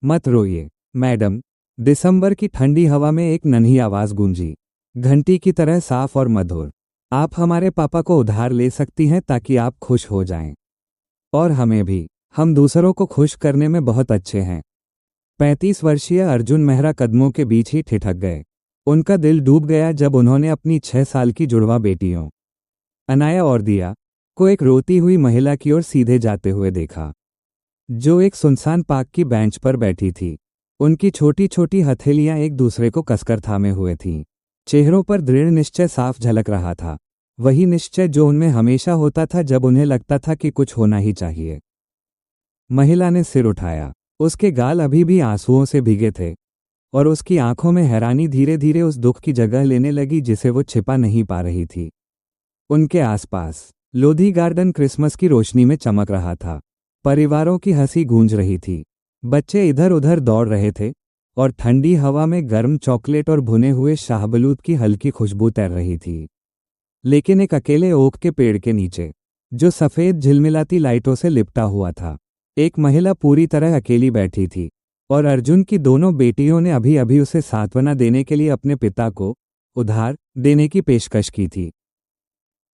मत रोइए मैडम। दिसंबर की ठंडी हवा में एक नन्ही आवाज गूंजी, घंटी की तरह साफ और मधुर। आप हमारे पापा को उधार ले सकती हैं ताकि आप खुश हो जाएं। और हमें भी। हम दूसरों को खुश करने में बहुत अच्छे हैं। 35 वर्षीय अर्जुन मेहरा कदमों के बीच ही ठिठक गए। उनका दिल डूब गया जब उन्होंने अपनी 6 साल की जुड़वा बेटियों अनाया और दिया को एक रोती हुई महिला की ओर सीधे जाते हुए देखा, जो एक सुनसान पार्क की बेंच पर बैठी थी। उनकी छोटी छोटी हथेलियां एक दूसरे को कसकर थामे हुए थीं। चेहरों पर दृढ़ निश्चय साफ झलक रहा था, वही निश्चय जो उनमें हमेशा होता था जब उन्हें लगता था कि कुछ होना ही चाहिए। महिला ने सिर उठाया। उसके गाल अभी भी आंसुओं से भीगे थे और उसकी आंखों में हैरानी धीरे धीरे उस दुख की जगह लेने लगी जिसे वो छिपा नहीं पा रही थी। उनके आसपास लोधी गार्डन क्रिसमस की रोशनी में चमक रहा था। परिवारों की हंसी गूंज रही थी। बच्चे इधर उधर दौड़ रहे थे और ठंडी हवा में गर्म चॉकलेट और भुने हुए शाहबलूत की हल्की खुशबू तैर रही थी। लेकिन एक अकेले ओक के पेड़ के नीचे, जो सफ़ेद झिलमिलाती लाइटों से लिपटा हुआ था, एक महिला पूरी तरह अकेली बैठी थी। और अर्जुन की दोनों बेटियों ने अभी अभी उसे सांत्वना देने के लिए अपने पिता को उधार देने की पेशकश की थी।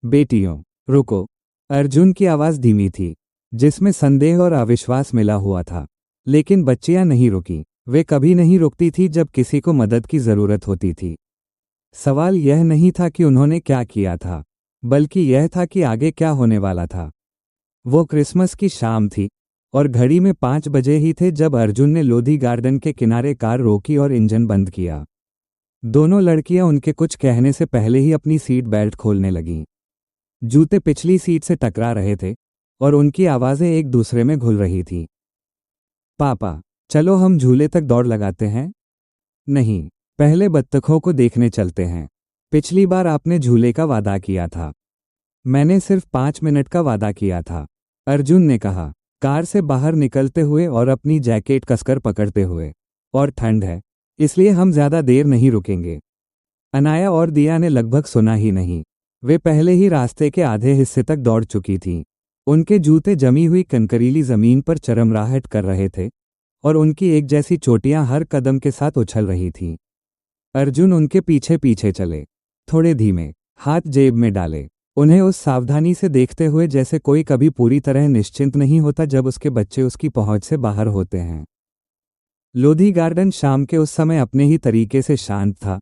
बेटियों, रुको। अर्जुन की आवाज़ धीमी थी, जिसमें संदेह और अविश्वास मिला हुआ था। लेकिन बच्चियां नहीं रुकी। वे कभी नहीं रुकती थी जब किसी को मदद की ज़रूरत होती थी। सवाल यह नहीं था कि उन्होंने क्या किया था, बल्कि यह था कि आगे क्या होने वाला था। वो क्रिसमस की शाम थी और घड़ी में 5 बजे ही थे जब अर्जुन ने लोधी गार्डन के किनारे कार रोकी और इंजन बंद किया। दोनों लड़कियां उनके कुछ कहने से पहले ही अपनी सीट बेल्ट खोलने लगीं। जूते पिछली सीट से टकरा रहे थे और उनकी आवाज़ें एक दूसरे में घुल रही थीं। पापा, चलो हम झूले तक दौड़ लगाते हैं। नहीं, पहले बत्तखों को देखने चलते हैं। पिछली बार आपने झूले का वादा किया था। मैंने सिर्फ 5 मिनट का वादा किया था, अर्जुन ने कहा, कार से बाहर निकलते हुए और अपनी जैकेट कसकर पकड़ते हुए। और ठंड है, इसलिए हम ज़्यादा देर नहीं रुकेंगे। अनाया और दिया ने लगभग सुना ही नहीं। वे पहले ही रास्ते के आधे हिस्से तक दौड़ चुकी थीं। उनके जूते जमी हुई कंकरीली ज़मीन पर चरमराहट कर रहे थे और उनकी एक जैसी चोटियां हर कदम के साथ उछल रही थीं। अर्जुन उनके पीछे पीछे चले, थोड़े धीमे, हाथ जेब में डाले, उन्हें उस सावधानी से देखते हुए जैसे कोई कभी पूरी तरह निश्चिंत नहीं होता जब उसके बच्चे उसकी पहुंच से बाहर होते हैं। लोधी गार्डन शाम के उस समय अपने ही तरीके से शांत था,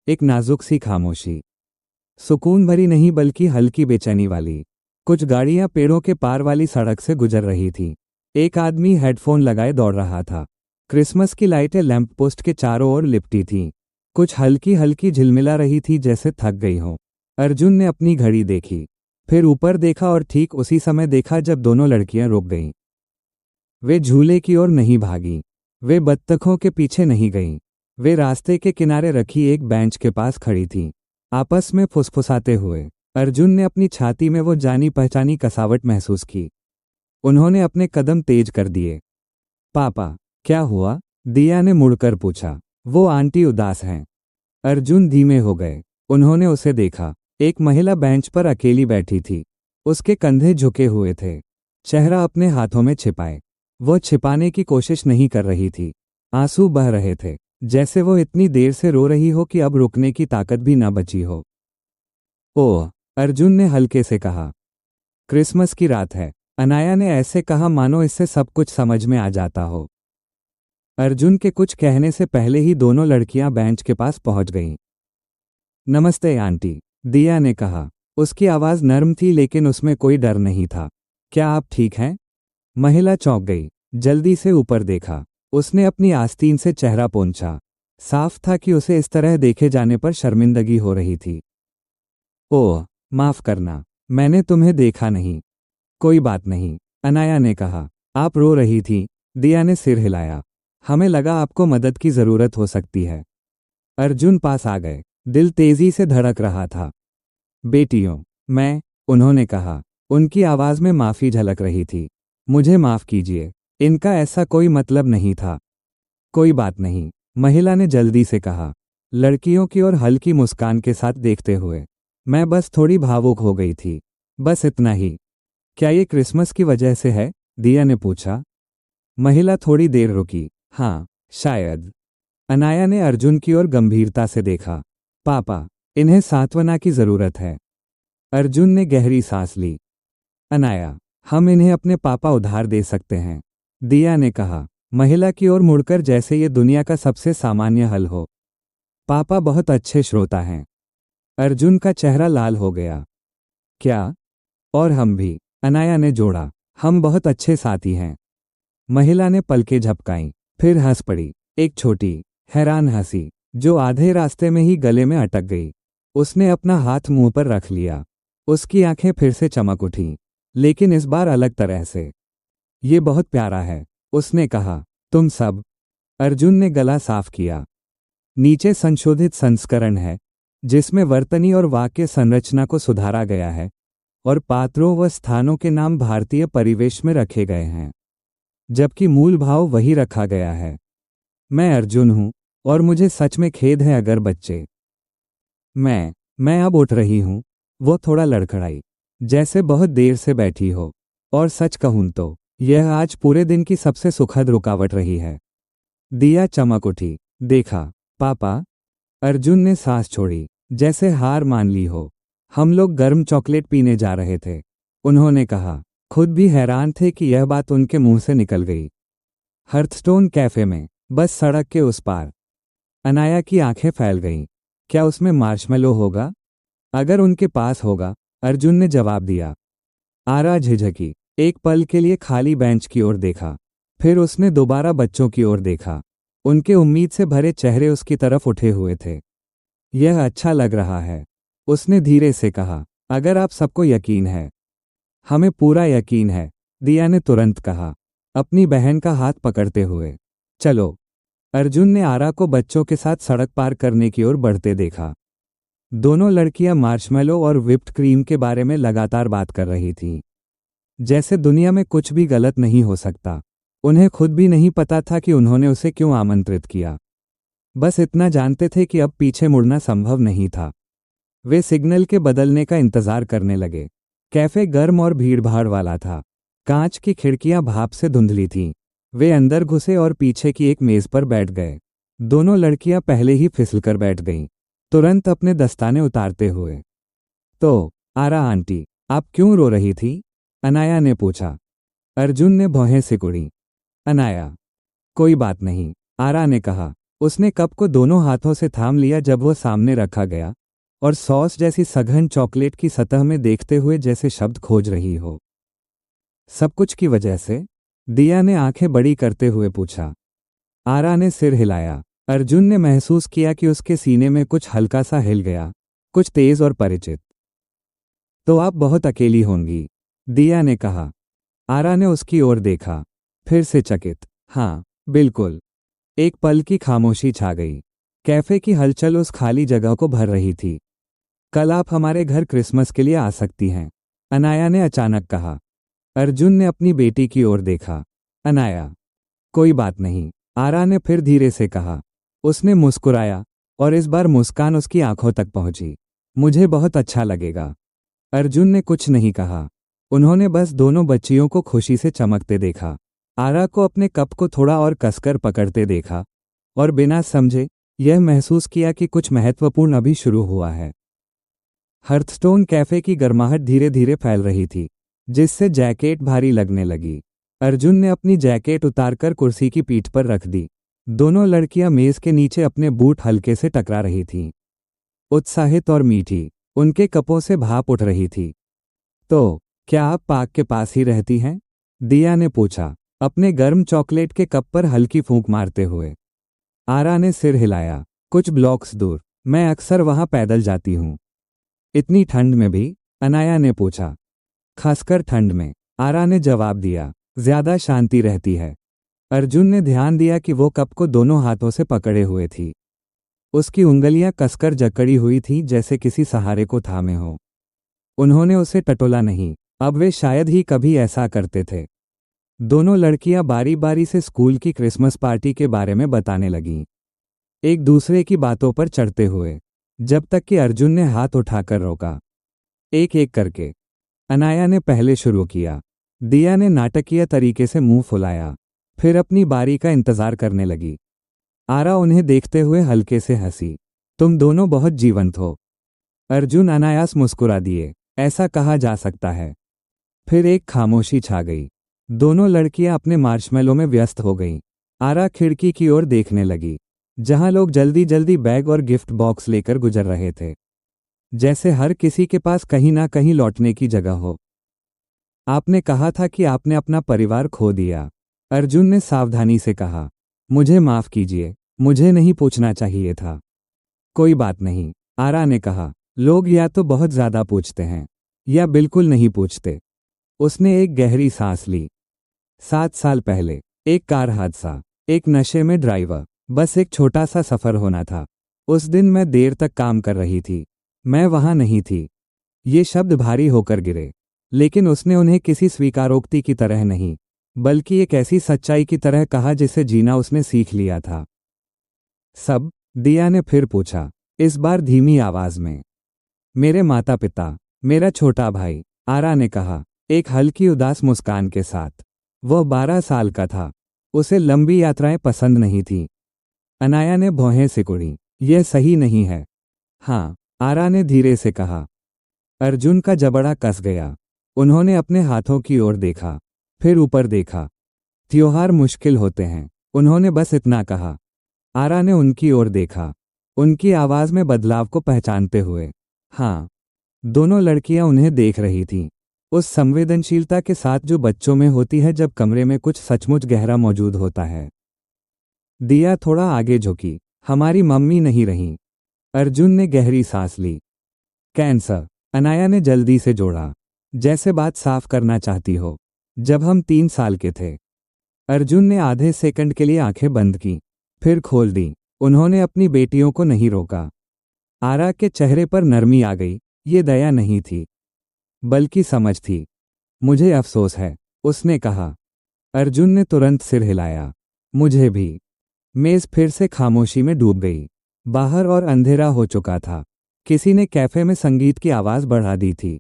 एक नाजुक सी खामोशी, सुकून भरी नहीं बल्कि हल्की बेचैनी वाली। कुछ गाड़ियां पेड़ों के पार वाली सड़क से गुजर रही थीं। एक आदमी हेडफोन लगाए दौड़ रहा था। क्रिसमस की लाइटें लैंप पोस्ट के चारों ओर लिपटी थीं, कुछ हल्की हल्की झिलमिला रही थी जैसे थक गई हो। अर्जुन ने अपनी घड़ी देखी, फिर ऊपर देखा और ठीक उसी समय देखा जब दोनों लड़कियां रुक गईं। वे झूले की ओर नहीं भागीं, वे बत्तखों के पीछे नहीं गईं। वे रास्ते के किनारे रखी एक बेंच के पास खड़ी थीं, आपस में फुसफुसाते हुए। अर्जुन ने अपनी छाती में वो जानी पहचानी कसावट महसूस की। उन्होंने अपने कदम तेज कर दिए। पापा, क्या हुआ? दिया ने मुड़कर पूछा। वो आंटी उदास हैं। अर्जुन धीमे हो गए। उन्होंने उसे देखा। एक महिला बेंच पर अकेली बैठी थी। उसके कंधे झुके हुए थे, चेहरा अपने हाथों में छिपाए। वो छिपाने की कोशिश नहीं कर रही थी। आंसू बह रहे थे, जैसे वो इतनी देर से रो रही हो कि अब रुकने की ताकत भी ना बची हो। ओह, अर्जुन ने हल्के से कहा। क्रिसमस की रात है, अनाया ने ऐसे कहा मानो इससे सब कुछ समझ में आ जाता हो। अर्जुन के कुछ कहने से पहले ही दोनों लड़कियां बेंच के पास पहुंच गईं। नमस्ते आंटी, दिया ने कहा। उसकी आवाज़ नर्म थी लेकिन उसमें कोई डर नहीं था। क्या आप ठीक हैं? महिला चौंक गई, जल्दी से ऊपर देखा। उसने अपनी आस्तीन से चेहरा पोंछा। साफ था कि उसे इस तरह देखे जाने पर शर्मिंदगी हो रही थी। ओह, माफ़ करना, मैंने तुम्हें देखा नहीं। कोई बात नहीं, अनाया ने कहा। आप रो रही थी? दिया ने सिर हिलाया। हमें लगा आपको मदद की ज़रूरत हो सकती है। अर्जुन पास आ गए, दिल तेजी से धड़क रहा था। बेटियों, उन्होंने कहा। उनकी आवाज़ में माफ़ी झलक रही थी। मुझे माफ़ कीजिए, इनका ऐसा कोई मतलब नहीं था। कोई बात नहीं, महिला ने जल्दी से कहा, लड़कियों की ओर हल्की मुस्कान के साथ देखते हुए। मैं बस थोड़ी भावुक हो गई थी, बस इतना ही। क्या ये क्रिसमस की वजह से है? दिया ने पूछा। महिला थोड़ी देर रुकी, हाँ, शायद। अनाया ने अर्जुन की ओर गंभीरता से देखा। पापा, इन्हें सांत्वना की जरूरत है। अर्जुन ने गहरी सांस ली। अनाया, हम इन्हें अपने पापा उधार दे सकते हैं, दिया ने कहा, महिला की ओर मुड़कर, जैसे ये दुनिया का सबसे सामान्य हल हो। पापा बहुत अच्छे श्रोता हैं। अर्जुन का चेहरा लाल हो गया। क्या? और हम भी, अनाया ने जोड़ा। हम बहुत अच्छे साथी हैं। महिला ने पलकें झपकाईं, फिर हंस पड़ी, एक छोटी, हैरान हंसी, जो आधे रास्ते में ही गले में अटक गई। उसने अपना हाथ मुंह पर रख लिया। उसकी आंखें फिर से चमक उठीं, लेकिन इस बार अलग तरह से। ये बहुत प्यारा है, उसने कहा। तुम सब। अर्जुन ने गला साफ किया। नीचे संशोधित संस्करण है, जिसमें वर्तनी और वाक्य संरचना को सुधारा गया है और पात्रों व स्थानों के नाम भारतीय परिवेश में रखे गए हैं, जबकि मूल भाव वही रखा गया है। मैं अर्जुन हूं और मुझे सच में खेद है अगर बच्चे। मैं अब उठ रही हूं। वो थोड़ा लड़खड़ाई, जैसे बहुत देर से बैठी हो। और सच कहूं तो यह आज पूरे दिन की सबसे सुखद रुकावट रही है। दिया चमक उठी। देखा पापा। अर्जुन ने सांस छोड़ी, जैसे हार मान ली हो। हम लोग गर्म चॉकलेट पीने जा रहे थे, उन्होंने कहा। खुद भी हैरान थे कि यह बात उनके मुंह से निकल गई। हर्थस्टोन कैफे में, बस सड़क के उस पार। अनाया की आंखें फैल गईं। क्या उसमें मार्शमेलो होगा? अगर उनके पास होगा, अर्जुन ने जवाब दिया। आरा झिझकी, एक पल के लिए खाली बेंच की ओर देखा, फिर उसने दोबारा बच्चों की ओर देखा। उनके उम्मीद से भरे चेहरे उसकी तरफ उठे हुए थे। यह अच्छा लग रहा है, उसने धीरे से कहा। अगर आप सबको यकीन है। हमें पूरा यकीन है, दिया ने तुरंत कहा, अपनी बहन का हाथ पकड़ते हुए। चलो। अर्जुन ने आरा को बच्चों के साथ सड़क पार करने की ओर बढ़ते देखा। दोनों लड़कियां मार्शमेलो और व्हिप्ड क्रीम के बारे में लगातार बात कर रही थीं, जैसे दुनिया में कुछ भी गलत नहीं हो सकता। उन्हें खुद भी नहीं पता था कि उन्होंने उसे क्यों आमंत्रित किया। बस इतना जानते थे कि अब पीछे मुड़ना संभव नहीं था। वे सिग्नल के बदलने का इंतजार करने लगे। कैफे गर्म और भीड़भाड़ वाला था। कांच की खिड़कियां भाप से धुंधली थीं। वे अंदर घुसे और पीछे की एक मेज पर बैठ गए। दोनों लड़कियां पहले ही फिसलकर बैठ गईं, तुरंत अपने दस्ताने उतारते हुए। तो आरा आंटी, आप क्यों रो रही थी? अनाया ने पूछा। अर्जुन ने भौहें सिकुड़ी। अनाया, कोई बात नहीं, आरा ने कहा। उसने कप को दोनों हाथों से थाम लिया जब वो सामने रखा गया, और सॉस जैसी सघन चॉकलेट की सतह में देखते हुए जैसे शब्द खोज रही हो। सब कुछ की वजह से? दिया ने आंखें बड़ी करते हुए पूछा। आरा ने सिर हिलाया। अर्जुन ने महसूस किया कि उसके सीने में कुछ हल्का सा हिल गया, कुछ तेज और परिचित। तो आप बहुत अकेली होंगी, दिया ने कहा। आरा ने उसकी ओर देखा, फिर से चकित। हाँ, बिल्कुल। एक पल की खामोशी छा गई। कैफे की हलचल उस खाली जगह को भर रही थी। कल आप हमारे घर क्रिसमस के लिए आ सकती हैं, अनाया ने अचानक कहा। अर्जुन ने अपनी बेटी की ओर देखा। अनाया, कोई बात नहीं, आरा ने फिर धीरे से कहा। उसने मुस्कुराया, और इस बार मुस्कान उसकी आंखों तक पहुंची। मुझे बहुत अच्छा लगेगा। अर्जुन ने कुछ नहीं कहा। उन्होंने बस दोनों बच्चियों को खुशी से चमकते देखा। आरा को अपने कप को थोड़ा और कसकर पकड़ते देखा, और बिना समझे यह महसूस किया कि कुछ महत्वपूर्ण अभी शुरू हुआ है। हर्थस्टोन कैफे की गर्माहट धीरे धीरे फैल रही थी, जिससे जैकेट भारी लगने लगी। अर्जुन ने अपनी जैकेट उतारकर कुर्सी की पीठ पर रख दी। दोनों लड़कियां मेज के नीचे अपने बूट हल्के से टकरा रही थीं। उत्साहित और मीठी, उनके कपों से भाप उठ रही थी। तो क्या आप पार्क के पास ही रहती हैं? दिया ने पूछा, अपने गर्म चॉकलेट के कप पर हल्की फूंक मारते हुए। आरा ने सिर हिलाया। कुछ ब्लॉक्स दूर। मैं अक्सर वहां पैदल जाती हूँ। इतनी ठंड में भी? अनाया ने पूछा। खासकर ठंड में, आरा ने जवाब दिया। ज्यादा शांति रहती है। अर्जुन ने ध्यान दिया कि वो कप को दोनों हाथों से पकड़े हुए थी। उसकी उंगलियां कसकर जकड़ी हुई थीं, जैसे किसी सहारे को थामे हो। उन्होंने उसे टटोला नहीं, अब वे शायद ही कभी ऐसा करते थे। दोनों लड़कियां बारी बारी से स्कूल की क्रिसमस पार्टी के बारे में बताने लगीं, एक दूसरे की बातों पर चढ़ते हुए, जब तक कि अर्जुन ने हाथ उठाकर रोका। एक एक करके। अनाया ने पहले शुरू किया। दिया ने नाटकीय तरीके से मुंह फुलाया, फिर अपनी बारी का इंतजार करने लगी। आरा उन्हें देखते हुए हल्के से हंसी। तुम दोनों बहुत जीवंत हो। अर्जुन अनायास मुस्कुरा दिए। ऐसा कहा जा सकता है। फिर एक खामोशी छा गई। दोनों लड़कियां अपने मार्शमेलो में व्यस्त हो गईं। आरा खिड़की की ओर देखने लगी, जहां लोग जल्दी जल्दी बैग और गिफ्ट बॉक्स लेकर गुजर रहे थे, जैसे हर किसी के पास कहीं ना कहीं लौटने की जगह हो। आपने कहा था कि आपने अपना परिवार खो दिया, अर्जुन ने सावधानी से कहा। मुझे माफ कीजिए, मुझे नहीं पूछना चाहिए था। कोई बात नहीं, आरा ने कहा। लोग या तो बहुत ज्यादा पूछते हैं या बिल्कुल नहीं पूछते। उसने एक गहरी सांस ली। 7 साल पहले एक कार हादसा, एक नशे में ड्राइवर, बस एक छोटा सा सफर होना था। उस दिन मैं देर तक काम कर रही थी। मैं वहां नहीं थी। ये शब्द भारी होकर गिरे, लेकिन उसने उन्हें किसी स्वीकारोक्ति की तरह नहीं, बल्कि एक ऐसी सच्चाई की तरह कहा जिसे जीना उसने सीख लिया था। सब? दिया ने फिर पूछा, इस बार धीमी आवाज में। मेरे माता पिता, मेरा छोटा भाई, आरा ने कहा, एक हल्की उदास मुस्कान के साथ। वह 12 साल का था। उसे लंबी यात्राएं पसंद नहीं थीं। अनाया ने भौहें सिकुड़ी। यह सही नहीं है। हाँ, आरा ने धीरे से कहा। अर्जुन का जबड़ा कस गया। उन्होंने अपने हाथों की ओर देखा, फिर ऊपर देखा। त्योहार मुश्किल होते हैं, उन्होंने बस इतना कहा। आरा ने उनकी ओर देखा, उनकी आवाज में बदलाव को पहचानते हुए। हाँ। दोनों लड़कियां उन्हें देख रही थीं, उस संवेदनशीलता के साथ जो बच्चों में होती है जब कमरे में कुछ सचमुच गहरा मौजूद होता है। दिया थोड़ा आगे झुकी। हमारी मम्मी नहीं रहीं। अर्जुन ने गहरी सांस ली। कैंसर, अनाया ने जल्दी से जोड़ा, जैसे बात साफ करना चाहती हो। जब हम 3 साल के थे। अर्जुन ने आधे सेकंड के लिए आंखें बंद की, फिर खोल दी। उन्होंने अपनी बेटियों को नहीं रोका। आरा के चेहरे पर नरमी आ गई। ये दया नहीं थी, बल्कि समझ थी। मुझे अफसोस है, उसने कहा। अर्जुन ने तुरंत सिर हिलाया। मुझे भी। मेज फिर से खामोशी में डूब गई। बाहर और अंधेरा हो चुका था। किसी ने कैफे में संगीत की आवाज बढ़ा दी थी।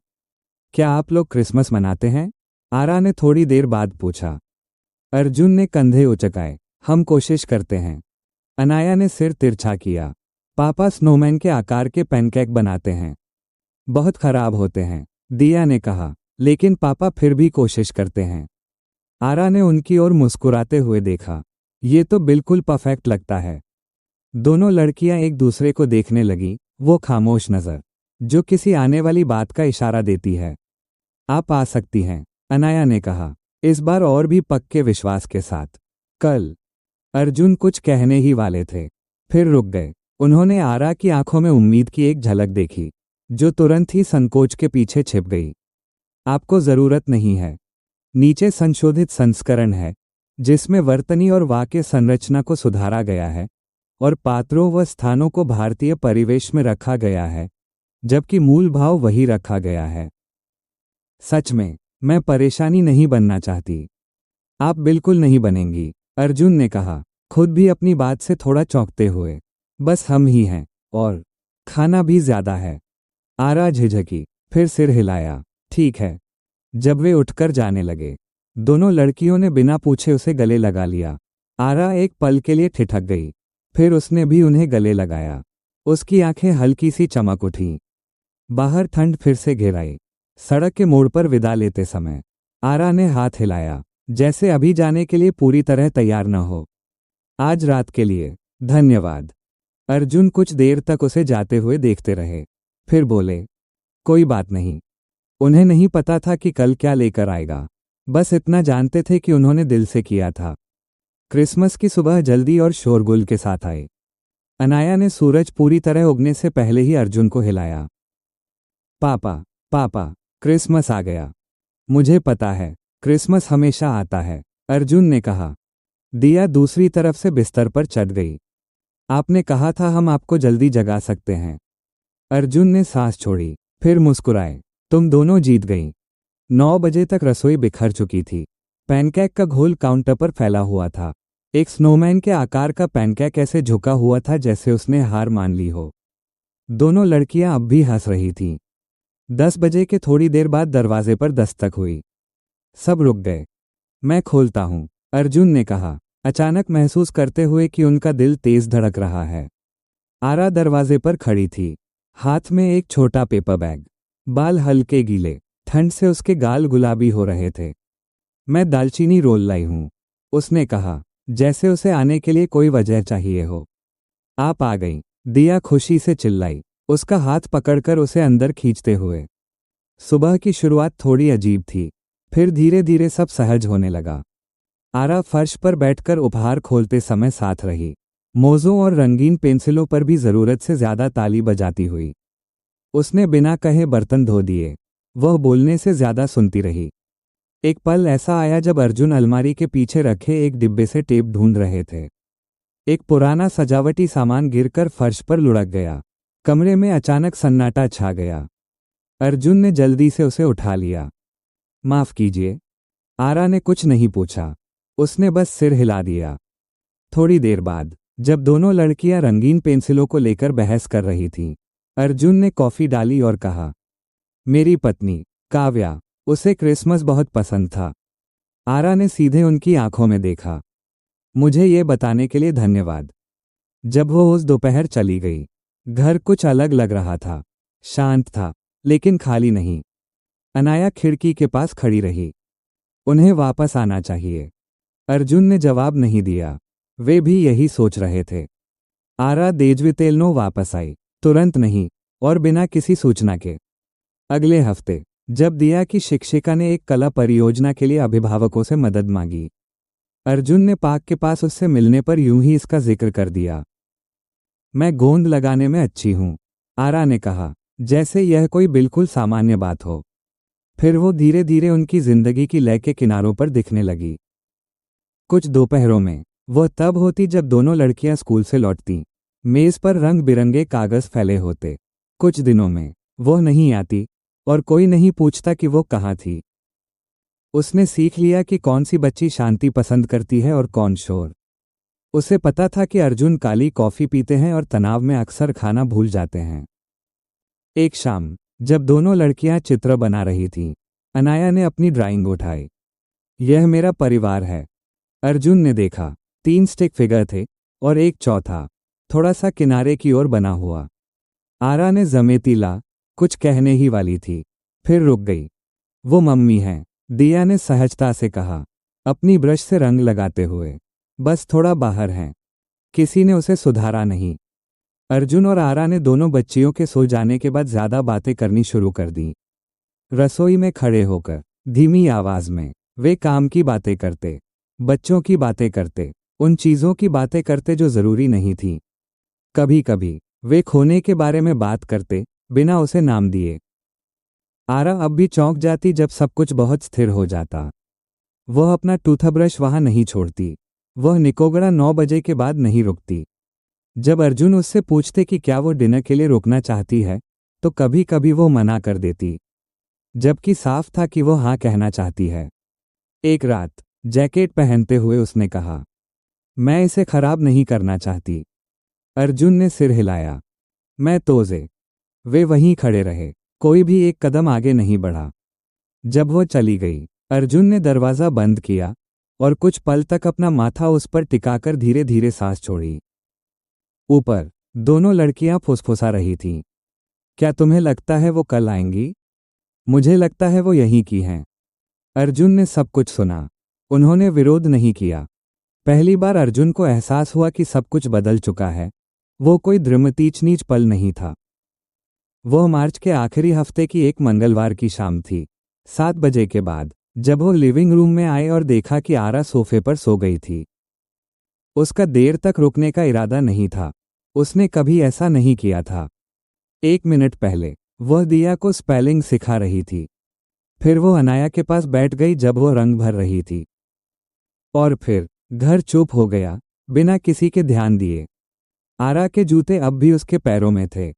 क्या आप लोग क्रिसमस मनाते हैं? आरा ने थोड़ी देर बाद पूछा। अर्जुन ने कंधे उचकाए। हम कोशिश करते हैं। अनाया ने सिर तिरछा किया। पापा स्नोमैन के आकार के पैनकेक बनाते हैं। बहुत खराब होते हैं, दिया ने कहा, लेकिन पापा फिर भी कोशिश करते हैं। आरा ने उनकी ओर मुस्कुराते हुए देखा। ये तो बिल्कुल परफेक्ट लगता है। दोनों लड़कियां एक दूसरे को देखने लगी, वो खामोश नजर, जो किसी आने वाली बात का इशारा देती है। आप आ सकती हैं, अनाया ने कहा, इस बार और भी पक्के विश्वास के साथ। कल। अर्जुन कुछ कहने ही वाले थे, फिर रुक गए। उन्होंने आरा की आंखों में उम्मीद की एक झलक देखी, जो तुरंत ही संकोच के पीछे छिप गई। आपको जरूरत नहीं है। नीचे संशोधित संस्करण है, जिसमें वर्तनी और वाक्य संरचना को सुधारा गया है और पात्रों व स्थानों को भारतीय परिवेश में रखा गया है, जबकि मूल भाव वही रखा गया है। सच में, मैं परेशानी नहीं बनना चाहती। आप बिल्कुल नहीं बनेंगी, अर्जुन ने कहा, खुद भी अपनी बात से थोड़ा चौंकते हुए। बस हम ही हैं, और खाना भी ज्यादा है। आरा झिझकी, फिर सिर हिलाया। ठीक है। जब वे उठकर जाने लगे, दोनों लड़कियों ने बिना पूछे उसे गले लगा लिया। आरा एक पल के लिए ठिठक गई, फिर उसने भी उन्हें गले लगाया। उसकी आंखें हल्की सी चमक उठी। बाहर ठंड फिर से घिर आई। सड़क के मोड़ पर विदा लेते समय आरा ने हाथ हिलाया, जैसे अभी जाने के लिए पूरी तरह तैयार न हो। आज रात के लिए धन्यवाद। अर्जुन कुछ देर तक उसे जाते हुए देखते रहे, फिर बोले, कोई बात नहीं। उन्हें नहीं पता था कि कल क्या लेकर आएगा, बस इतना जानते थे कि उन्होंने दिल से किया था। क्रिसमस की सुबह जल्दी और शोरगुल के साथ आई। अनाया ने सूरज पूरी तरह उगने से पहले ही अर्जुन को हिलाया। पापा, पापा, क्रिसमस आ गया। मुझे पता है, क्रिसमस हमेशा आता है, अर्जुन ने कहा। दिया दूसरी तरफ से बिस्तर पर चढ़ गई। आपने कहा था हम आपको जल्दी जगा सकते हैं। अर्जुन ने सांस छोड़ी, फिर मुस्कुराए। तुम दोनों जीत गईं। 9 बजे तक रसोई बिखर चुकी थी। पैनकेक का घोल काउंटर पर फैला हुआ था। एक स्नोमैन के आकार का पैनकेक ऐसे झुका हुआ था जैसे उसने हार मान ली हो। दोनों लड़कियां अब भी हंस रही थीं। 10 बजे के थोड़ी देर बाद दरवाजे पर दस्तक हुई। सब रुक गए। मैं खोलता हूं, अर्जुन ने कहा, अचानक महसूस करते हुए कि उनका दिल तेज धड़क रहा है। आरा दरवाजे पर खड़ी थी, हाथ में एक छोटा पेपर बैग। बाल हल्के गीले, ठंड से उसके गाल गुलाबी हो रहे थे। मैं दालचीनी रोल लाई हूं, उसने कहा, जैसे उसे आने के लिए कोई वजह चाहिए हो। आप आ गई, दिया खुशी से चिल्लाई, उसका हाथ पकड़कर उसे अंदर खींचते हुए। सुबह की शुरुआत थोड़ी अजीब थी, फिर धीरे धीरे सब सहज होने लगा। आरा फर्श पर बैठकर उपहार खोलते समय साथ रही, मोज़ों और रंगीन पेंसिलों पर भी ज़रूरत से ज़्यादा ताली बजाती हुई। उसने बिना कहे बर्तन धो दिए, वह बोलने से ज़्यादा सुनती रही। एक पल ऐसा आया जब अर्जुन अलमारी के पीछे रखे एक डिब्बे से टेप ढूंढ रहे थे। एक पुराना सजावटी सामान गिरकर फर्श पर लुढ़क गया। कमरे में अचानक सन्नाटा छा गया। अर्जुन ने जल्दी से उसे उठा लिया। माफ कीजिए। आरा ने कुछ नहीं पूछा, उसने बस सिर हिला दिया। थोड़ी देर बाद जब दोनों लड़कियां रंगीन पेंसिलों को लेकर बहस कर रही थीं, अर्जुन ने कॉफी डाली और कहा, मेरी पत्नी काव्या, उसे क्रिसमस बहुत पसंद था। आरा ने सीधे उनकी आंखों में देखा। मुझे ये बताने के लिए धन्यवाद। जब वो उस दोपहर चली गई, घर कुछ अलग लग रहा था। शांत था, लेकिन खाली नहीं। अनाया खिड़की के पास खड़ी रही। उन्हें वापस आना चाहिए। अर्जुन ने जवाब नहीं दिया। वे भी यही सोच रहे थे। आरा देजवितेलनो वापस आई, तुरंत नहीं, और बिना किसी सूचना के। अगले हफ्ते जब दिया की शिक्षिका ने एक कला परियोजना के लिए अभिभावकों से मदद मांगी, अर्जुन ने पार्क के पास उससे मिलने पर यूं ही इसका जिक्र कर दिया। मैं गोंद लगाने में अच्छी हूं, आरा ने कहा, जैसे यह कोई बिल्कुल सामान्य बात हो। फिर वो धीरे धीरे उनकी जिंदगी की लय के किनारों पर दिखने लगी। कुछ दोपहरों में वह तब होती जब दोनों लड़कियां स्कूल से लौटती। मेज पर रंग बिरंगे कागज फैले होते। कुछ दिनों में वह नहीं आती और कोई नहीं पूछता कि वो कहाँ थी। उसने सीख लिया कि कौन सी बच्ची शांति पसंद करती है और कौन शोर। उसे पता था कि अर्जुन काली कॉफी पीते हैं और तनाव में अक्सर खाना भूल जाते हैं। एक शाम जब दोनों लड़कियां चित्र बना रही थीं, अनाया ने अपनी ड्राइंग उठाई। यह मेरा परिवार है। अर्जुन ने देखा, 3 स्टिक फिगर थे और एक चौथा थोड़ा सा किनारे की ओर बना हुआ। आरा ने जमेती ला कुछ कहने ही वाली थी, फिर रुक गई। वो मम्मी हैं, दिया ने सहजता से कहा, अपनी ब्रश से रंग लगाते हुए। बस थोड़ा बाहर हैं। किसी ने उसे सुधारा नहीं। अर्जुन और आरा ने दोनों बच्चियों के सो जाने के बाद ज्यादा बातें करनी शुरू कर दी। रसोई में खड़े होकर धीमी आवाज में वे काम की बातें करते, बच्चों की बातें करते, उन चीजों की बातें करते जो जरूरी नहीं थी। कभी कभी वे खोने के बारे में बात करते, बिना उसे नाम दिए। आरा अब भी चौंक जाती जब सब कुछ बहुत स्थिर हो जाता। वह अपना टूथब्रश वहां नहीं छोड़ती। वह निकोगड़ा 9 बजे के बाद नहीं रुकती। जब अर्जुन उससे पूछते कि क्या वो डिनर के लिए रुकना चाहती है, तो कभी कभी वो मना कर देती, जबकि साफ था कि वो हाँ कहना चाहती है। एक रात जैकेट पहनते हुए उसने कहा, मैं इसे खराब नहीं करना चाहती। अर्जुन ने सिर हिलाया। मैं तोजे। वे वहीं खड़े रहे, कोई भी एक कदम आगे नहीं बढ़ा। जब वो चली गई, अर्जुन ने दरवाजा बंद किया और कुछ पल तक अपना माथा उस पर टिकाकर धीरे धीरे सांस छोड़ी। ऊपर दोनों लड़कियां फुसफुसा रही थीं। क्या तुम्हें लगता है वो कल आएंगी? मुझे लगता है वो यहीं की हैं। अर्जुन ने सब कुछ सुना। उन्होंने विरोध नहीं किया। पहली बार अर्जुन को एहसास हुआ कि सब कुछ बदल चुका है। वो कोई द्रमतीचनीच पल नहीं था। वह मार्च के आखिरी हफ्ते की एक मंगलवार की शाम थी, 7 बजे के बाद, जब वो लिविंग रूम में आए और देखा कि आरा सोफे पर सो गई थी। उसका देर तक रुकने का इरादा नहीं था। उसने कभी ऐसा नहीं किया था। 1 मिनट पहले वह दिया को स्पेलिंग सिखा रही थी। फिर वो अनाया के पास बैठ गई जब वो रंग भर रही थी। और फिर घर चुप हो गया, बिना किसी के ध्यान दिए। आरा के जूते अब भी उसके पैरों में थे।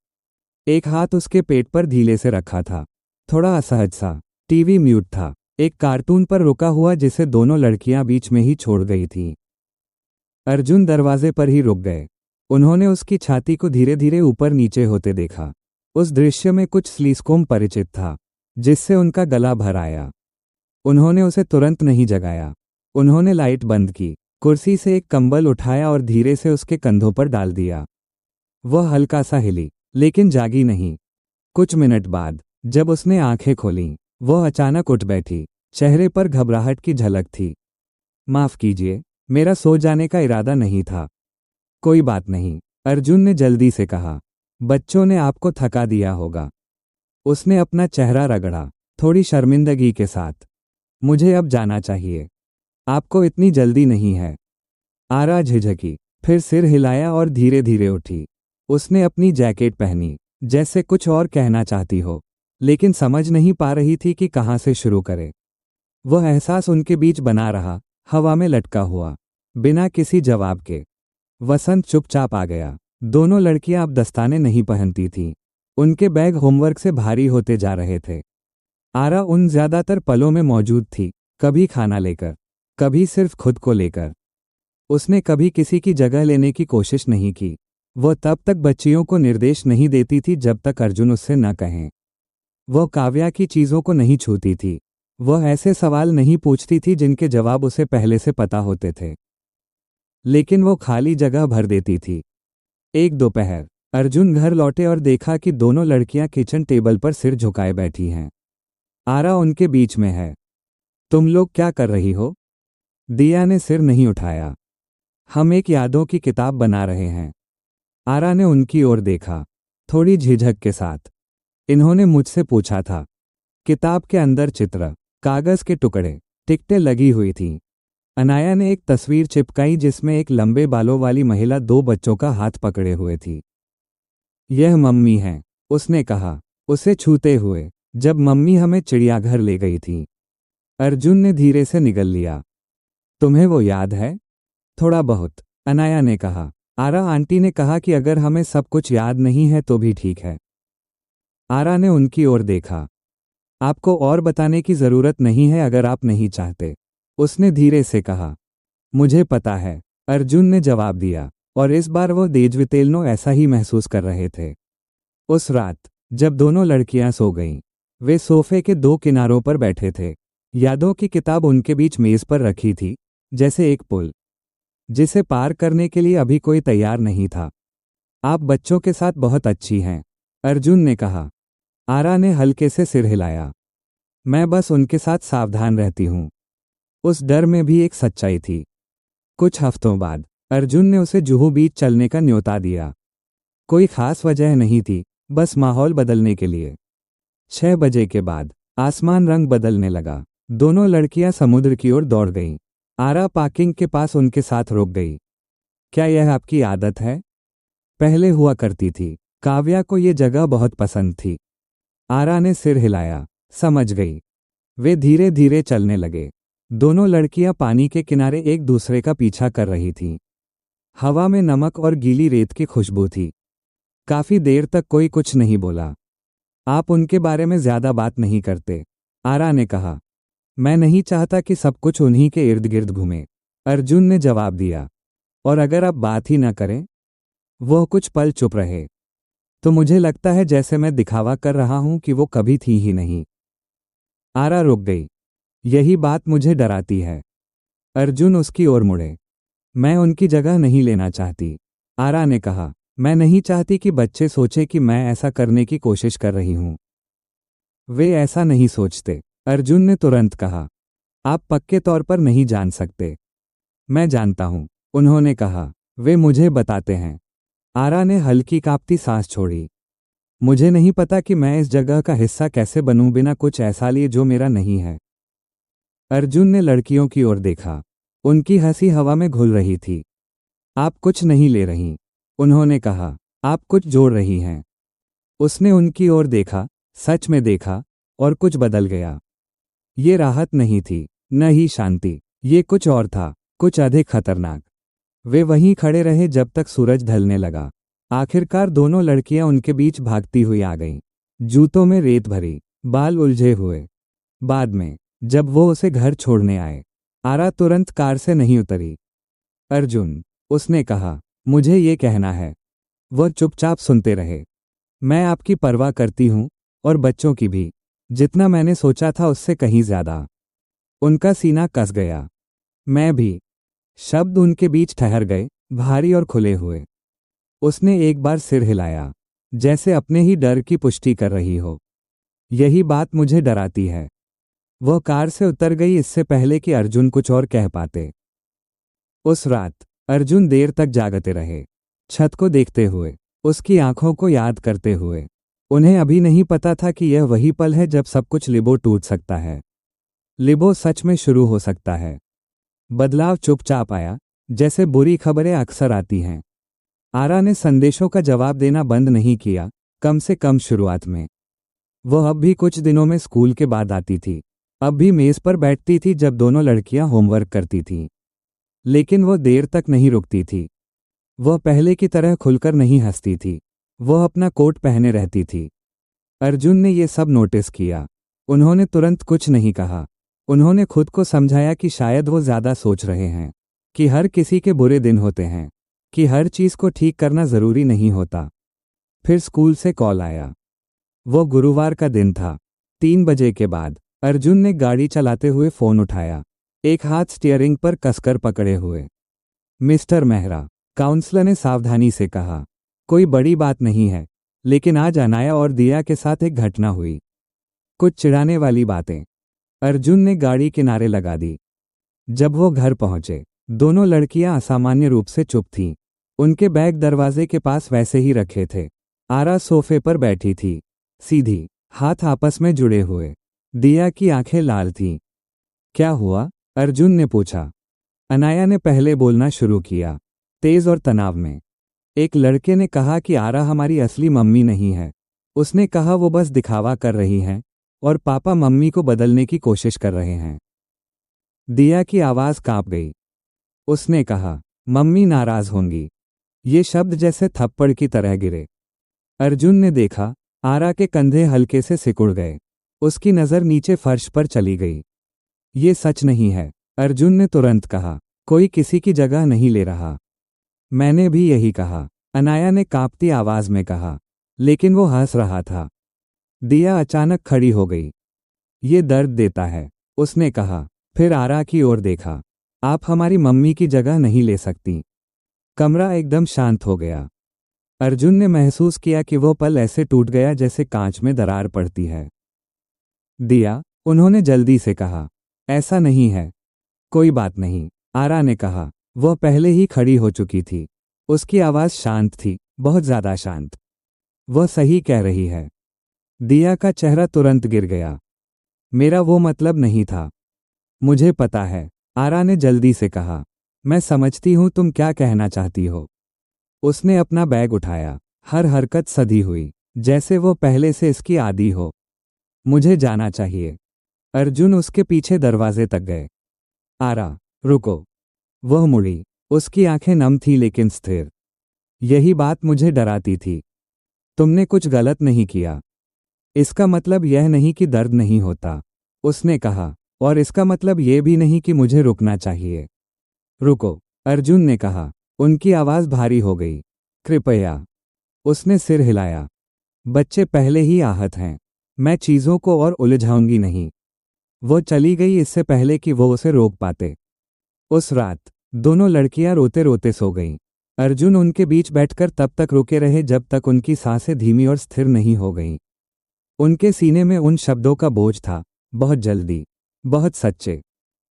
एक हाथ उसके पेट पर धीरे से रखा था, थोड़ा असहज सा। टीवी म्यूट था, एक कार्टून पर रुका हुआ जिसे दोनों लड़कियां बीच में ही छोड़ गई थीं। अर्जुन दरवाजे पर ही रुक गए। उन्होंने उसकी छाती को धीरे धीरे ऊपर नीचे होते देखा। उस दृश्य में कुछ स्लीस्कोम परिचित था, जिससे उनका गला भर आया। उन्होंने उसे तुरंत नहीं जगाया। उन्होंने लाइट बंद की, कुर्सी से एक कंबल उठाया और धीरे से उसके कंधों पर डाल दिया। वह हल्का सा हिली, लेकिन जागी नहीं। कुछ मिनट बाद जब उसने आंखें खोलीं, वह अचानक उठ बैठी। चेहरे पर घबराहट की झलक थी। माफ कीजिए, मेरा सो जाने का इरादा नहीं था। कोई बात नहीं, अर्जुन ने जल्दी से कहा। बच्चों ने आपको थका दिया होगा। उसने अपना चेहरा रगड़ा, थोड़ी शर्मिंदगी के साथ। मुझे अब जाना चाहिए। आपको इतनी जल्दी नहीं है। आरा झिझकी, फिर सिर हिलाया और धीरे धीरे उठी। उसने अपनी जैकेट पहनी, जैसे कुछ और कहना चाहती हो, लेकिन समझ नहीं पा रही थी कि कहाँ से शुरू करे। वह एहसास उनके बीच बना रहा, हवा में लटका हुआ, बिना किसी जवाब के। वसंत चुपचाप आ गया। दोनों लड़कियां अब दस्ताने नहीं पहनती थीं। उनके बैग होमवर्क से भारी होते जा रहे थे। आरा उन ज्यादातर पलों में मौजूद थी, कभी खाना लेकर, कभी सिर्फ खुद को लेकर। उसने कभी किसी की जगह लेने की कोशिश नहीं की। वह तब तक बच्चियों को निर्देश नहीं देती थी जब तक अर्जुन उससे न कहें। वह काव्या की चीजों को नहीं छूती थी। वह ऐसे सवाल नहीं पूछती थी जिनके जवाब उसे पहले से पता होते थे, लेकिन वो खाली जगह भर देती थी। एक दोपहर अर्जुन घर लौटे और देखा कि दोनों लड़कियां किचन टेबल पर सिर झुकाए बैठी हैं। आरा उनके बीच में है। तुम लोग क्या कर रही हो? दिया ने सिर नहीं उठाया। हम एक यादों की किताब बना रहे हैं। आरा ने उनकी ओर देखा, थोड़ी झिझक के साथ। इन्होंने मुझसे पूछा था। किताब के अंदर चित्र, कागज के टुकड़े, टिकटें लगी हुई थीं। अनाया ने एक तस्वीर चिपकाई जिसमें एक लंबे बालों वाली महिला 2 बच्चों का हाथ पकड़े हुए थी। यह मम्मी है, उसने कहा, उसे छूते हुए, जब मम्मी हमें चिड़ियाघर ले गई थी। अर्जुन ने धीरे से निगल लिया। तुम्हें वो याद है? थोड़ा बहुत, अनाया ने कहा। आरा आंटी ने कहा कि अगर हमें सब कुछ याद नहीं है तो भी ठीक है। आरा ने उनकी ओर देखा। आपको और बताने की जरूरत नहीं है अगर आप नहीं चाहते, उसने धीरे से कहा। मुझे पता है, अर्जुन ने जवाब दिया, और इस बार वह देजवितेलनो ऐसा ही महसूस कर रहे थे। उस रात जब दोनों लड़कियां सो गईं, वे सोफे के 2 किनारों पर बैठे थे। यादों की किताब उनके बीच मेज पर रखी थी, जैसे एक पुल जिसे पार करने के लिए अभी कोई तैयार नहीं था। आप बच्चों के साथ बहुत अच्छी हैं, अर्जुन ने कहा। आरा ने हल्के से सिर हिलाया। मैं बस उनके साथ सावधान रहती हूं। उस डर में भी एक सच्चाई थी। कुछ हफ्तों बाद अर्जुन ने उसे जुहू बीच चलने का न्योता दिया। कोई खास वजह नहीं थी, बस माहौल बदलने के लिए। 6 बजे के बाद आसमान रंग बदलने लगा। दोनों लड़कियां समुद्र की ओर दौड़ गईं। आरा पार्किंग के पास उनके साथ रुक गई। क्या यह आपकी आदत है? पहले हुआ करती थी। काव्या को ये जगह बहुत पसंद थी। आरा ने सिर हिलाया, समझ गई। वे धीरे धीरे चलने लगे। दोनों लड़कियां पानी के किनारे एक दूसरे का पीछा कर रही थीं। हवा में नमक और गीली रेत की खुशबू थी। काफी देर तक कोई कुछ नहीं बोला। आप उनके बारे में ज्यादा बात नहीं करते, आरा ने कहा। मैं नहीं चाहता कि सब कुछ उन्हीं के इर्द गिर्द घूमे, अर्जुन ने जवाब दिया। और अगर आप बात ही न करें? वह कुछ पल चुप रहे। तो मुझे लगता है जैसे मैं दिखावा कर रहा हूं कि वो कभी थी ही नहीं। आरा रुक गई। यही बात मुझे डराती है। अर्जुन उसकी ओर मुड़े। मैं उनकी जगह नहीं लेना चाहती, आरा ने कहा। मैं नहीं चाहती कि बच्चे सोचे कि मैं ऐसा करने की कोशिश कर रही हूं। वे ऐसा नहीं सोचते, अर्जुन ने तुरंत कहा। आप पक्के तौर पर नहीं जान सकते। मैं जानता हूं, उन्होंने कहा। वे मुझे बताते हैं। आरा ने हल्की कांपती सांस छोड़ी। मुझे नहीं पता कि मैं इस जगह का हिस्सा कैसे बनूं बिना कुछ ऐसा लिए जो मेरा नहीं है। अर्जुन ने लड़कियों की ओर देखा। उनकी हंसी हवा में घुल रही थी। आप कुछ नहीं ले रही, उन्होंने कहा। आप कुछ जोड़ रही हैं। उसने उनकी ओर देखा, सच में देखा, और कुछ बदल गया। ये राहत नहीं थी, न ही शांति। ये कुछ और था, कुछ अधिक खतरनाक। वे वहीं खड़े रहे जब तक सूरज ढलने लगा। आखिरकार दोनों लड़कियां उनके बीच भागती हुई आ गईं। जूतों में रेत भरी, बाल उलझे हुए। बाद में जब वो उसे घर छोड़ने आए, आरा तुरंत कार से नहीं उतरी। अर्जुन, उसने कहा, मुझे ये कहना है। वह चुपचाप सुनते रहे। मैं आपकी परवाह करती हूं, और बच्चों की भी, जितना मैंने सोचा था उससे कहीं ज्यादा। उनका सीना कस गया। मैं भी। शब्द उनके बीच ठहर गए, भारी और खुले हुए। उसने एक बार सिर हिलाया, जैसे अपने ही डर की पुष्टि कर रही हो। यही बात मुझे डराती है। वह कार से उतर गई इससे पहले कि अर्जुन कुछ और कह पाते। उस रात अर्जुन देर तक जागते रहे, छत को देखते हुए, उसकी आंखों को याद करते हुए। उन्हें अभी नहीं पता था कि यह वही पल है जब सब कुछ लिबो टूट सकता है। लिबो सच में शुरू हो सकता है। बदलाव चुपचाप आया, जैसे बुरी खबरें अक्सर आती हैं। आरा ने संदेशों का जवाब देना बंद नहीं किया, कम से कम शुरुआत में। वह अब भी कुछ दिनों में स्कूल के बाद आती थी, अब भी मेज पर बैठती थी जब दोनों लड़कियां होमवर्क करती थीं। लेकिन वह देर तक नहीं रुकती थी। वह पहले की तरह खुलकर नहीं हंसती थी। वह अपना कोट पहने रहती थी। अर्जुन ने ये सब नोटिस किया। उन्होंने तुरंत कुछ नहीं कहा। उन्होंने खुद को समझाया कि शायद वो ज्यादा सोच रहे हैं, कि हर किसी के बुरे दिन होते हैं, कि हर चीज को ठीक करना जरूरी नहीं होता। फिर स्कूल से कॉल आया। वो गुरुवार का दिन था। 3 बजे के बाद अर्जुन ने गाड़ी चलाते हुए फोन उठाया, एक हाथ स्टीयरिंग पर कसकर पकड़े हुए। मिस्टर मेहरा, काउंसलर ने सावधानी से कहा, कोई बड़ी बात नहीं है, लेकिन आज अनाया और दिया के साथ एक घटना हुई। कुछ चिढ़ाने वाली बातें। अर्जुन ने गाड़ी किनारे लगा दी। जब वो घर पहुंचे, दोनों लड़कियां असामान्य रूप से चुप थीं। उनके बैग दरवाजे के पास वैसे ही रखे थे। आरा सोफे पर बैठी थी, सीधी, हाथ आपस में जुड़े हुए। दिया की आंखें लाल थीं। क्या हुआ? अर्जुन ने पूछा। अनाया ने पहले बोलना शुरू किया, तेज और तनाव में। एक लड़के ने कहा कि आरा हमारी असली मम्मी नहीं है। उसने कहा वो बस दिखावा कर रही हैं और पापा मम्मी को बदलने की कोशिश कर रहे हैं। दिया की आवाज कांप गई। उसने कहा, मम्मी नाराज होंगी। ये शब्द जैसे थप्पड़ की तरह गिरे। अर्जुन ने देखा, आरा के कंधे हल्के से सिकुड़ गए। उसकी नजर नीचे फर्श पर चली गई। ये सच नहीं है, अर्जुन ने तुरंत कहा। कोई किसी की जगह नहीं ले रहा। मैंने भी यही कहा, अनाया ने कांपती आवाज में कहा, लेकिन वो हंस रहा था। दिया अचानक खड़ी हो गई। ये दर्द देता है, उसने कहा, फिर आरा की ओर देखा। आप हमारी मम्मी की जगह नहीं ले सकती। कमरा एकदम शांत हो गया। अर्जुन ने महसूस किया कि वो पल ऐसे टूट गया जैसे कांच में दरार पड़ती है। दिया, उन्होंने जल्दी से कहा, ऐसा नहीं है। कोई बात नहीं, आरा ने कहा। वह पहले ही खड़ी हो चुकी थी। उसकी आवाज शांत थी, बहुत ज्यादा शांत। वह सही कह रही है। दिया का चेहरा तुरंत गिर गया। मेरा वो मतलब नहीं था। मुझे पता है, आरा ने जल्दी से कहा। मैं समझती हूं तुम क्या कहना चाहती हो। उसने अपना बैग उठाया, हर हरकत सधी हुई, जैसे वो पहले से इसकी आदी हो। मुझे जाना चाहिए। अर्जुन उसके पीछे दरवाजे तक गए। आरा, रुको। वह मुड़ी। उसकी आंखें नम थी लेकिन स्थिर। यही बात मुझे डराती थी। तुमने कुछ गलत नहीं किया। इसका मतलब यह नहीं कि दर्द नहीं होता, उसने कहा, और इसका मतलब यह भी नहीं कि मुझे रुकना चाहिए। रुको, अर्जुन ने कहा। उनकी आवाज भारी हो गई। कृपया। उसने सिर हिलाया। बच्चे पहले ही आहत हैं। मैं चीजों को और उलझाऊंगी नहीं। वो चली गई इससे पहले कि वो उसे रोक पाते। उस रात दोनों लड़कियां रोते रोते सो गईं। अर्जुन उनके बीच बैठकर तब तक रुके रहे जब तक उनकी सांसें धीमी और स्थिर नहीं हो गईं। उनके सीने में उन शब्दों का बोझ था, बहुत जल्दी, बहुत सच्चे।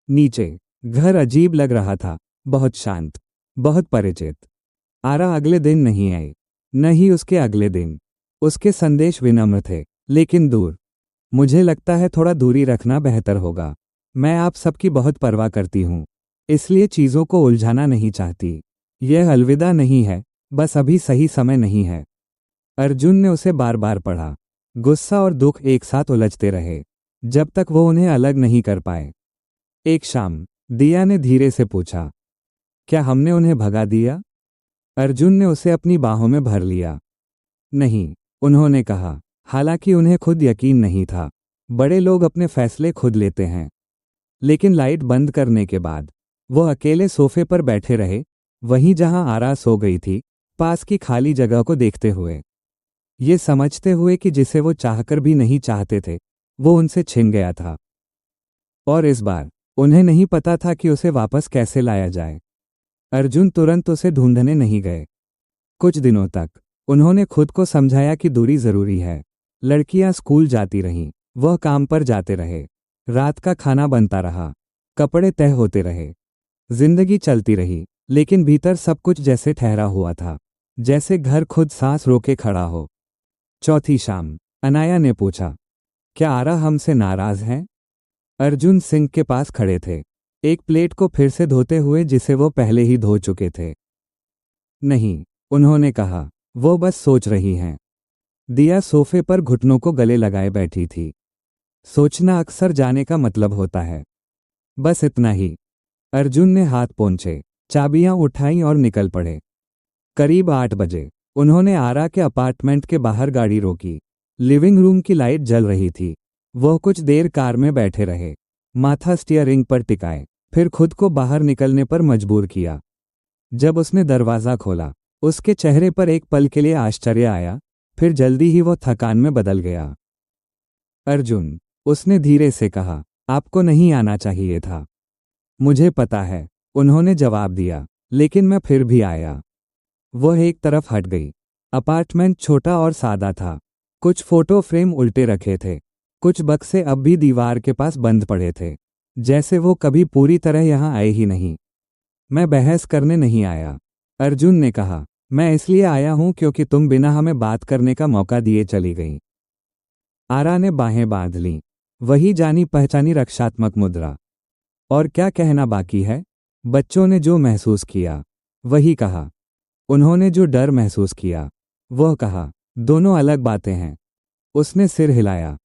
नीचे घर अजीब लग रहा था, बहुत शांत, बहुत परिचित। आरा अगले दिन नहीं आई, न ही उसके अगले दिन। उसके संदेश विनम्र थे, लेकिन दूर। मुझे लगता है थोड़ा दूरी रखना बेहतर होगा। मैं आप सबकी बहुत परवाह करती हूँ, इसलिए चीजों को उलझाना नहीं चाहती। यह अलविदा नहीं है, बस अभी सही समय नहीं है। अर्जुन ने उसे बार बार पढ़ा। गुस्सा और दुख एक साथ उलझते रहे, जब तक वो उन्हें अलग नहीं कर पाए। एक शाम दिया ने धीरे से पूछा, क्या हमने उन्हें भगा दिया? अर्जुन ने उसे अपनी बाहों में भर लिया। नहीं, उन्होंने कहा, हालांकि उन्हें खुद यकीन नहीं था। बड़े लोग अपने फैसले खुद लेते हैं। लेकिन लाइट बंद करने के बाद वो अकेले सोफे पर बैठे रहे, वहीं जहां आरा सो गई थी, पास की खाली जगह को देखते हुए। ये समझते हुए कि जिसे वो चाहकर भी नहीं चाहते थे, वो उनसे छिन गया था। और इस बार उन्हें नहीं पता था कि उसे वापस कैसे लाया जाए। अर्जुन तुरंत उसे ढूंढने नहीं गए। कुछ दिनों तक उन्होंने खुद को समझाया कि दूरी जरूरी है। लड़कियां स्कूल जाती रहीं, वह काम पर जाते रहे, रात का खाना बनता रहा, कपड़े तय होते रहे, जिंदगी चलती रही, लेकिन भीतर सब कुछ जैसे ठहरा हुआ था, जैसे घर खुद सांस रोके खड़ा हो। चौथी शाम अनाया ने पूछा, क्या आरा हमसे नाराज है? अर्जुन सिंक के पास खड़े थे, एक प्लेट को फिर से धोते हुए जिसे वो पहले ही धो चुके थे। नहीं, उन्होंने कहा, वो बस सोच रही हैं। दिया सोफे पर घुटनों को गले लगाए बैठी थी। सोचना अक्सर जाने का मतलब होता है। बस इतना ही। अर्जुन ने हाथ पोंछे, चाबियां उठाई और निकल पड़े। करीब 8 बजे उन्होंने आरा के अपार्टमेंट के बाहर गाड़ी रोकी। लिविंग रूम की लाइट जल रही थी। वह कुछ देर कार में बैठे रहे, माथा स्टीयरिंग पर टिकाए, फिर खुद को बाहर निकलने पर मजबूर किया। जब उसने दरवाज़ा खोला, उसके चेहरे पर एक पल के लिए आश्चर्य आया, फिर जल्दी ही वो थकान में बदल गया। अर्जुन, उसने धीरे से कहा, आपको नहीं आना चाहिए था। मुझे पता है, उन्होंने जवाब दिया, लेकिन मैं फिर भी आया। वह एक तरफ हट गई। अपार्टमेंट छोटा और सादा था। कुछ फोटो फ्रेम उल्टे रखे थे, कुछ बक्से अब भी दीवार के पास बंद पड़े थे, जैसे वो कभी पूरी तरह यहाँ आए ही नहीं। मैं बहस करने नहीं आया, अर्जुन ने कहा। मैं इसलिए आया हूं क्योंकि तुम बिना हमें बात करने का मौका दिए चली गई। आरा ने बाहें बांध लीं, वही जानी पहचानी रक्षात्मक मुद्रा। और क्या कहना बाकी है? बच्चों ने जो महसूस किया वही कहा। उन्होंने जो डर महसूस किया वह कहा। दोनों अलग बातें हैं। उसने सिर हिलाया।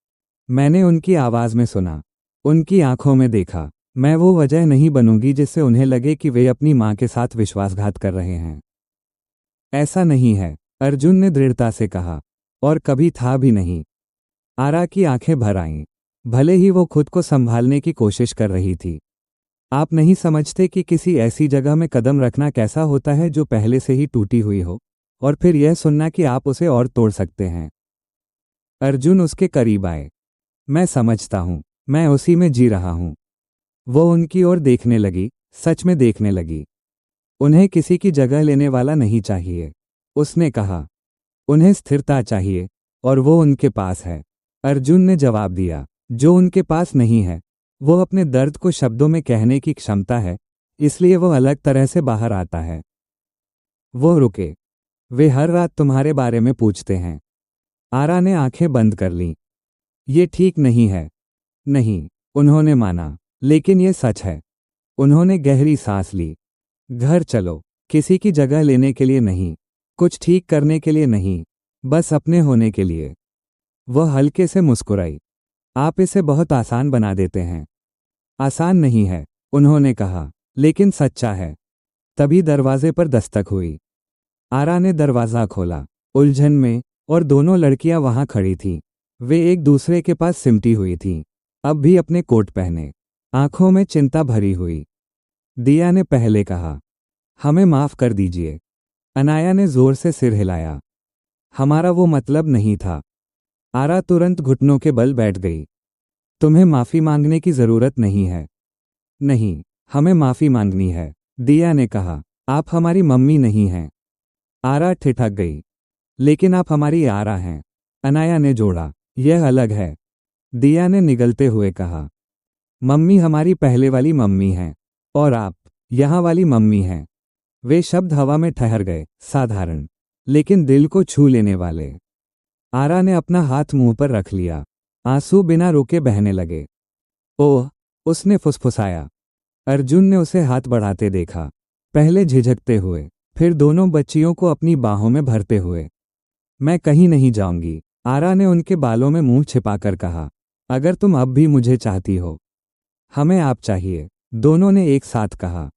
मैंने उनकी आवाज में सुना, उनकी आंखों में देखा। मैं वो वजह नहीं बनूंगी जिससे उन्हें लगे कि वे अपनी मां के साथ विश्वासघात कर रहे हैं। ऐसा नहीं है, अर्जुन ने दृढ़ता से कहा, और कभी था भी नहीं। आरा की आंखें भर आईं, भले ही वो खुद को संभालने की कोशिश कर रही थी। आप नहीं समझते कि किसी ऐसी जगह में कदम रखना कैसा होता है जो पहले से ही टूटी हुई हो, और फिर यह सुनना कि आप उसे और तोड़ सकते हैं। अर्जुन उसके करीब आए। मैं समझता हूं, मैं उसी में जी रहा हूं। वो उनकी ओर देखने लगी, सच में देखने लगी। उन्हें किसी की जगह लेने वाला नहीं चाहिए, उसने कहा। उन्हें स्थिरता चाहिए, और वो उनके पास है। अर्जुन ने जवाब दिया, जो उनके पास नहीं है वो अपने दर्द को शब्दों में कहने की क्षमता है, इसलिए वो अलग तरह से बाहर आता है। वो रुके। वे हर रात तुम्हारे बारे में पूछते हैं। आरा ने आंखें बंद कर लीं। ये ठीक नहीं है। नहीं, उन्होंने माना, लेकिन ये सच है। उन्होंने गहरी सांस ली। घर चलो, किसी की जगह लेने के लिए नहीं, कुछ ठीक करने के लिए नहीं, बस अपने होने के लिए। वह हल्के से मुस्कुराई। आप इसे बहुत आसान बना देते हैं। आसान नहीं है, उन्होंने कहा, लेकिन सच्चा है। तभी दरवाजे पर दस्तक हुई। आरा ने दरवाज़ा खोला, उलझन में, और दोनों लड़कियां वहां खड़ी थीं। वे एक दूसरे के पास सिमटी हुई थीं, अब भी अपने कोट पहने, आंखों में चिंता भरी हुई। दिया ने पहले कहा, हमें माफ कर दीजिए। अनाया ने जोर से सिर हिलाया। हमारा वो मतलब नहीं था। आरा तुरंत घुटनों के बल बैठ गई। तुम्हें माफी मांगने की जरूरत नहीं है। नहीं, हमें माफी मांगनी है, दिया ने कहा। आप हमारी मम्मी नहीं हैं। आरा ठिठक गई। लेकिन आप हमारी आरा हैं, अनाया ने जोड़ा। यह अलग है, दिया ने निगलते हुए कहा। मम्मी हमारी पहले वाली मम्मी हैं, और आप यहाँ वाली मम्मी हैं। वे शब्द हवा में ठहर गए, साधारण लेकिन दिल को छू लेने वाले। आरा ने अपना हाथ मुंह पर रख लिया। आंसू बिना रुके बहने लगे। ओह, उसने फुसफुसाया। अर्जुन ने उसे हाथ बढ़ाते देखा, पहले झिझकते हुए, फिर दोनों बच्चियों को अपनी बाहों में भरते हुए। मैं कहीं नहीं जाऊंगी, आरा ने उनके बालों में मुंह छिपाकर कहा। अगर तुम अब भी मुझे चाहती हो। हमें आप चाहिए, दोनों ने एक साथ कहा।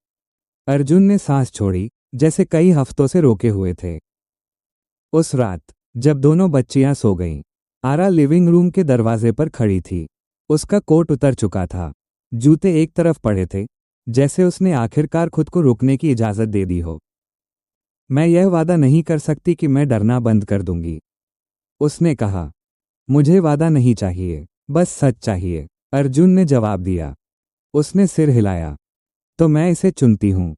अर्जुन ने सांस छोड़ी, जैसे कई हफ्तों से रोके हुए थे। उस रात जब दोनों बच्चियां सो गईं, आरा लिविंग रूम के दरवाजे पर खड़ी थी। उसका कोट उतर चुका था, जूते एक तरफ पड़े थे, जैसे उसने आखिरकार खुद को रुकने की इजाजत दे दी हो। मैं यह वादा नहीं कर सकती कि मैं डरना बंद कर दूंगी, उसने कहा। मुझे वादा नहीं चाहिए, बस सच चाहिए, अर्जुन ने जवाब दिया। उसने सिर हिलाया। तो मैं इसे चुनती हूँ।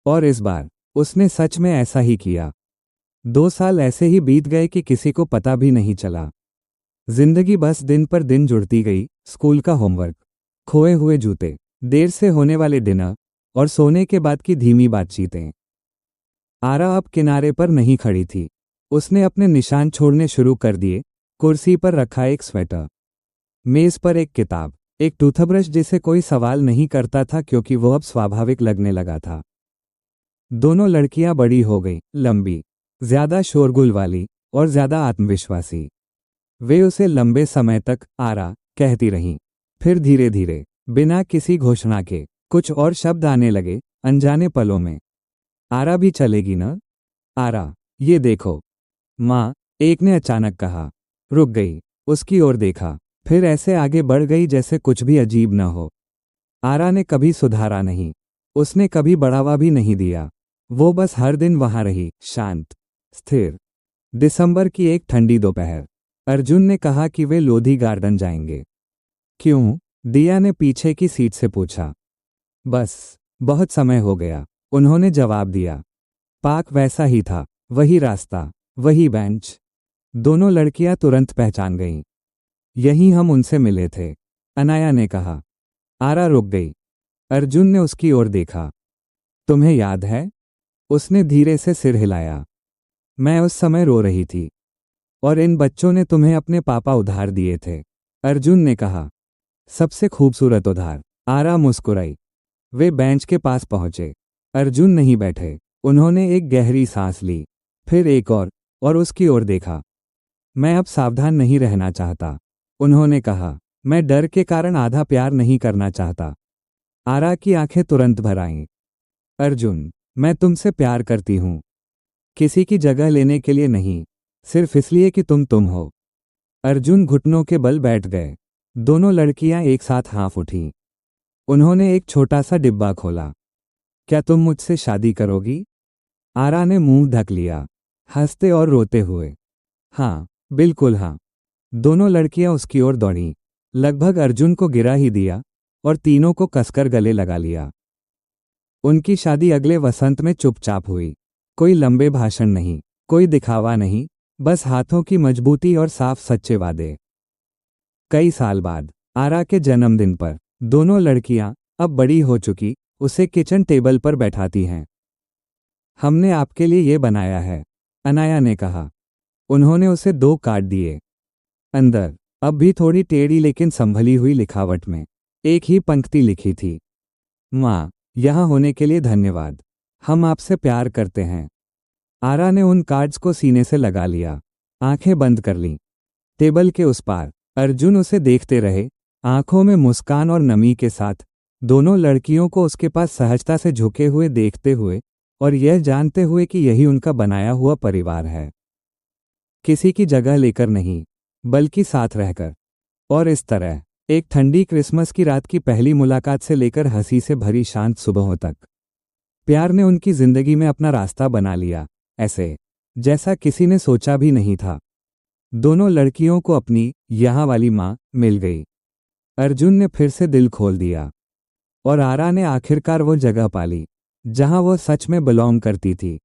और इस बार उसने सच में ऐसा ही किया। 2 साल ऐसे ही बीत गए कि किसी को पता भी नहीं चला। जिंदगी बस दिन पर दिन जुड़ती गई। स्कूल का होमवर्क, खोए हुए जूते, देर से होने वाले डिनर और सोने के बाद की धीमी बातचीतें। आरा अब किनारे पर नहीं खड़ी थी। उसने अपने निशान छोड़ने शुरू कर दिए। कुर्सी पर रखा एक स्वेटर, मेज पर एक किताब, एक टूथब्रश जिसे कोई सवाल नहीं करता था क्योंकि वो अब स्वाभाविक लगने लगा था। दोनों लड़कियां बड़ी हो गई, लंबी, ज्यादा शोरगुल वाली और ज्यादा आत्मविश्वासी। वे उसे लंबे समय तक आरा कहती रहीं। फिर धीरे धीरे, बिना किसी घोषणा के, कुछ और शब्द आने लगे, अनजाने पलों में। आरा भी चलेगी न? आरा, ये देखो। माँ, एक ने अचानक कहा। रुक गई, उसकी ओर देखा, फिर ऐसे आगे बढ़ गई जैसे कुछ भी अजीब न हो। आरा ने कभी सुधारा नहीं, उसने कभी बढ़ावा भी नहीं दिया। वो बस हर दिन वहां रही, शांत, स्थिर। दिसंबर की एक ठंडी दोपहर, अर्जुन ने कहा कि वे लोधी गार्डन जाएंगे। क्यों? दिया ने पीछे की सीट से पूछा। बस, बहुत समय हो गया, उन्होंने जवाब दिया। पार्क वैसा ही था, वही रास्ता, वही बेंच। दोनों लड़कियां तुरंत पहचान गईं। यहीं हम उनसे मिले थे, अनाया ने कहा। आरा रुक गई। अर्जुन ने उसकी ओर देखा। तुम्हें याद है? उसने धीरे से सिर हिलाया। मैं उस समय रो रही थी और इन बच्चों ने तुम्हें अपने पापा उधार दिए थे, अर्जुन ने कहा। सबसे खूबसूरत उधार। आरा मुस्कुराई। वे बेंच के पास पहुंचे। अर्जुन नहीं बैठे। उन्होंने एक गहरी सांस ली, फिर एक और उसकी ओर देखा। मैं अब सावधान नहीं रहना चाहता, उन्होंने कहा। मैं डर के कारण आधा प्यार नहीं करना चाहता। आरा की आंखें तुरंत भर आईं। अर्जुन, मैं तुमसे प्यार करती हूं, किसी की जगह लेने के लिए नहीं, सिर्फ इसलिए कि तुम हो। अर्जुन घुटनों के बल बैठ गए। दोनों लड़कियां एक साथ हाँफ उठीं। उन्होंने एक छोटा सा डिब्बा खोला। क्या तुम मुझसे शादी करोगी? आरा ने मुंह ढक लिया, हंसते और रोते हुए। हाँ, बिल्कुल हाँ। दोनों लड़कियां उसकी ओर दौड़ीं, लगभग अर्जुन को गिरा ही दिया और तीनों को कसकर गले लगा लिया। उनकी शादी अगले वसंत में चुपचाप हुई। कोई लंबे भाषण नहीं, कोई दिखावा नहीं, बस हाथों की मजबूती और साफ सच्चे वादे। कई साल बाद, आरा के जन्मदिन पर, दोनों लड़कियां, अब बड़ी हो चुकी, उसे किचन टेबल पर बैठाती हैं। हमने आपके लिए ये बनाया है, अनाया ने कहा। उन्होंने उसे 2 कार्ड दिए। अंदर, अब भी थोड़ी टेढ़ी लेकिन संभली हुई लिखावट में, एक ही पंक्ति लिखी थी। माँ, यहाँ होने के लिए धन्यवाद। हम आपसे प्यार करते हैं। आरा ने उन कार्ड्स को सीने से लगा लिया, आंखें बंद कर लीं। टेबल के उस पार, अर्जुन उसे देखते रहे, आंखों में मुस्कान और नमी के साथ, दोनों लड़कियों को उसके पास सहजता से झुके हुए देखते हुए और यह जानते हुए कि यही उनका बनाया हुआ परिवार है। किसी की जगह लेकर नहीं, बल्कि साथ रहकर। और इस तरह, एक ठंडी क्रिसमस की रात की पहली मुलाकात से लेकर हंसी से भरी शांत सुबहों तक, प्यार ने उनकी जिंदगी में अपना रास्ता बना लिया, ऐसे जैसा किसी ने सोचा भी नहीं था। दोनों लड़कियों को अपनी यहाँ वाली माँ मिल गई। अर्जुन ने फिर से दिल खोल दिया और आरा ने आखिरकार वो जगह पाली जहां वो सच में बिलोंग करती थी।